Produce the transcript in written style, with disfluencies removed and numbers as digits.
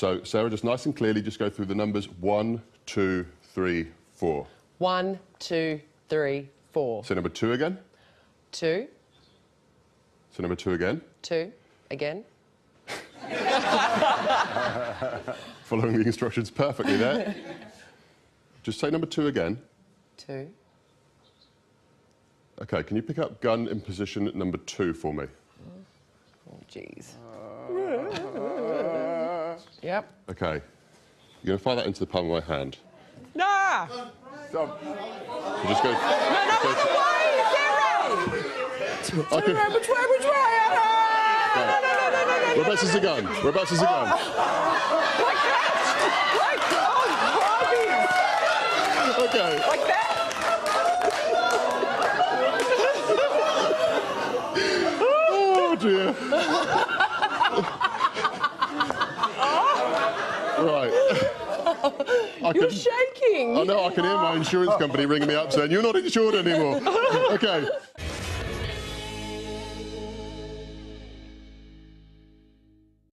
So, Sarah, just nice and clearly, just go through the numbers 1, 2, 3, 4. 1, 2, 3, 4. So number 2 again. 2. So number 2 again. 2 again. Following the instructions perfectly there. Just say number 2 again. 2. Okay, can you pick up gun in position number 2 for me? Oh, jeez. Yep. Okay. You're going to fire that into the palm of my hand. Nah! So just go... No, which way? Which way? Whereabouts is the gun? Whereabouts is the gun? Like that! Like, oh, Okay. like that? Oh, dear. Right. You're shaking. I know, I can hear my insurance company ringing me up saying, you're not insured anymore. Okay.